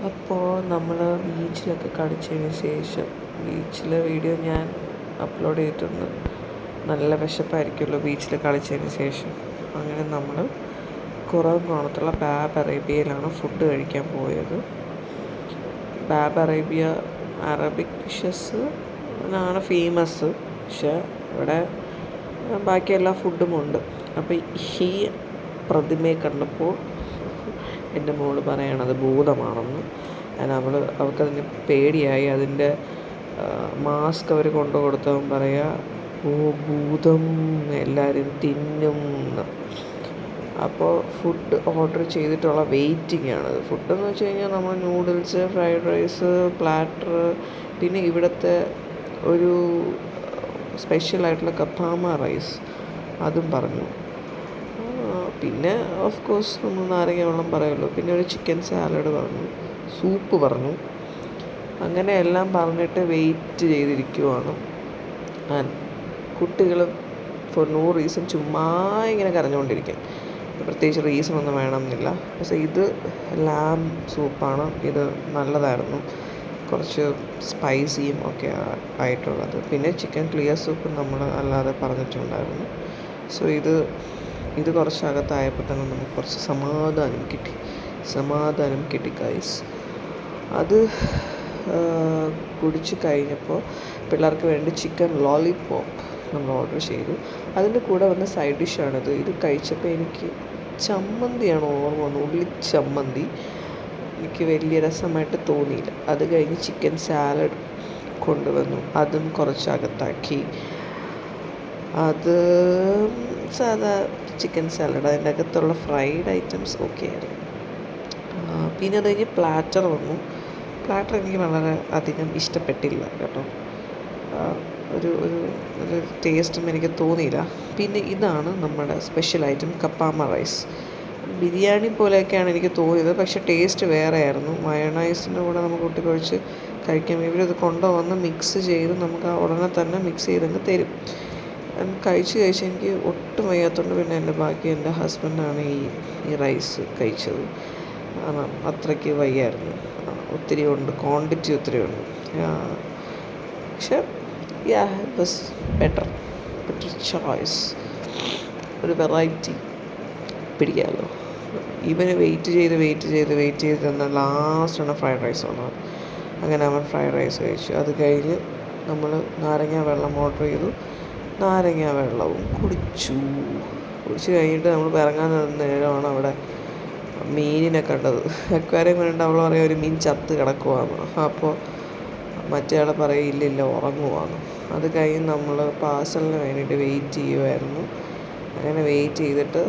അപ്പോൾ നമ്മൾ ബീച്ചിലൊക്കെ കളിച്ചതിന് ശേഷം ബീച്ചിലെ വീഡിയോ ഞാൻ അപ്ലോഡ് ചെയ്തിട്ടുണ്ട്. നല്ല വിശപ്പായിരിക്കുമല്ലോ ബീച്ചിൽ കളിച്ചതിന് ശേഷം. അങ്ങനെ നമ്മൾ കുറവൻകുളത്തുള്ള ബാബ് അറേബ്യയിലാണ് ഫുഡ് കഴിക്കാൻ പോയത്. ബാബ് അറേബ്യ അറബിക് ഡിഷസ് ആണ് ഫേമസ്, പക്ഷേ ഇവിടെ ബാക്കി എല്ലാ ഫുഡും ഉണ്ട്. അപ്പോൾ ഈ പ്രതിമയെ കണ്ടപ്പോൾ എൻ്റെ മോള് പറയണത് ഭൂതമാണെന്ന്. അവൾക്കതിന് പേടിയായി. അതിൻ്റെ മാസ്ക് അവർ കൊണ്ടു കൊടുത്തവൻ പറയുക, ഓ ഭൂതം, എല്ലാവരും തിന്നും എന്ന്. അപ്പോൾ ഫുഡ് ഓർഡർ ചെയ്തിട്ടുള്ള വെയിറ്റിംഗ് ആണ്. ഫുഡെന്ന് വെച്ച് കഴിഞ്ഞാൽ നമ്മൾ നൂഡിൽസ്, ഫ്രൈഡ് റൈസ്, പ്ലാറ്റർ, പിന്നെ ഇവിടുത്തെ ഒരു സ്പെഷ്യലായിട്ടുള്ള കപ്പാമ റൈസ് അതും പറഞ്ഞു. പിന്നെ ഓഫ് കോഴ്സ് നമ്മൾ നാരങ്ങ വെള്ളം പറയുമല്ലോ. പിന്നെ ഒരു ചിക്കൻ സാലഡ് പറഞ്ഞു, സൂപ്പ് പറഞ്ഞു. അങ്ങനെ എല്ലാം പറഞ്ഞിട്ട് വെയിറ്റ് ചെയ്തിരിക്കുവാണ്. കുട്ടികൾ ഫോർ നോ റീസൺ ചുമ്മാ ഇങ്ങനെ കരഞ്ഞുകൊണ്ടിരിക്കും. പ്രത്യേകിച്ച് റീസൺ ഒന്നും വേണമെന്നില്ല. പക്ഷേ ഇത് ലാം സൂപ്പാണ്. ഇത് നല്ലതായിരുന്നു, കുറച്ച് സ്പൈസിയും ഒക്കെ ആയിട്ടുള്ളത്. പിന്നെ ചിക്കൻ ക്ലിയർ സൂപ്പ് നമ്മൾ അല്ലാതെ പറഞ്ഞിട്ടുണ്ടായിരുന്നു. സോ ഇത് കുറച്ച് അകത്തായപ്പോൾ തന്നെ നമുക്ക് കുറച്ച് സമാധാനം കിട്ടി ഗൈസ്. അത് കുടിച്ച് കഴിഞ്ഞപ്പോൾ പിള്ളേർക്ക് വേണ്ടി ചിക്കൻ ലോലിപോപ്പ് നമ്മൾ ഓർഡർ ചെയ്തു. അതിൻ്റെ കൂടെ വന്ന സൈഡ് ഡിഷാണിത്. ഇത് കഴിച്ചപ്പോൾ എനിക്ക് ചമ്മന്തിയാണ് ഓർമ്മ വന്നത്, ഉള്ളിച്ചമ്മന്തി. എനിക്ക് വലിയ രസമായിട്ട് തോന്നിയില്ല. അത് കഴിഞ്ഞ് ചിക്കൻ സാലഡ് കൊണ്ടുവന്നു, അതും കുറച്ച് അകത്താക്കി. അത് സാധാ ചിക്കൻ സാലഡ്, അതിൻ്റെ അകത്തുള്ള ഫ്രൈഡ് ഐറ്റംസ് ഓക്കെ ആയിരുന്നു. പിന്നെ അത് കഴിഞ്ഞ് പ്ലാറ്റർ വന്നു. പ്ലാറ്റർ എനിക്ക് വളരെ അധികം ഇഷ്ടപ്പെട്ടില്ല കേട്ടോ. ഒരു ടേസ്റ്റും എനിക്ക് തോന്നിയില്ല. പിന്നെ ഇതാണ് നമ്മുടെ സ്പെഷ്യൽ ഐറ്റം, കപ്പാമ റൈസ്. ബിരിയാണി പോലെയൊക്കെയാണ് എനിക്ക് തോന്നിയത്, പക്ഷേ ടേസ്റ്റ് വേറെ ആയിരുന്നു. മയോണൈസിൻ്റെ കൂടെ നമുക്ക് കൂട്ടിക്കുഴച്ച് കഴിക്കാം. ഇവരത് കൊണ്ടുവന്ന് മിക്സ് ചെയ്ത് നമുക്ക് ഉടനെ തന്നെ മിക്സ് ചെയ്തങ്ങ് തരും. കഴിച്ച് എനിക്ക് ഒട്ടും വയ്യാത്തതുകൊണ്ട് പിന്നെ എൻ്റെ ഹസ്ബൻഡാണ് ഈ റൈസ് കഴിച്ചത്. അത്രയ്ക്ക് വയ്യായിരുന്നു. ഒത്തിരി ഉണ്ട്, ക്വാണ്ടിറ്റി ഒത്തിരി ഉണ്ട്. പക്ഷേ ഇറ്റ് വാസ് ബെറ്റർ ചോയ്സ്. ഒരു വെറൈറ്റി പിടിക്കാമല്ലോ. ഇവന് വെയിറ്റ് ചെയ്ത് തന്ന ലാസ്റ്റാണ് ഫ്രൈഡ് റൈസ് ഉള്ളത്. അങ്ങനെ അവൻ ഫ്രൈഡ് റൈസ് കഴിച്ചു. അത് കഴിഞ്ഞ് നമ്മൾ നാരങ്ങ വെള്ളം ഓർഡർ ചെയ്തു. നാരങ്ങ വെള്ളവും കുടിച്ച് കഴിഞ്ഞിട്ട് നമ്മൾ ഇറങ്ങാൻ നേരമാണ് അവിടെ മീനിനെ കണ്ടത്. അക്വാറിയം കണ്ടിട്ട് അവൾ പറയും ഒരു മീൻ ചത്ത് കിടക്കുവാന്ന്. അപ്പോൾ മറ്റേ ആൾ പറയും ഇല്ലില്ല ഉറങ്ങുവാന്ന്. അത് കഴിഞ്ഞ് നമ്മൾ പാഴ്സലിന് വേണ്ടിയിട്ട് വെയിറ്റ് ചെയ്യുമായിരുന്നു. അങ്ങനെ വെയിറ്റ് ചെയ്തിട്ട്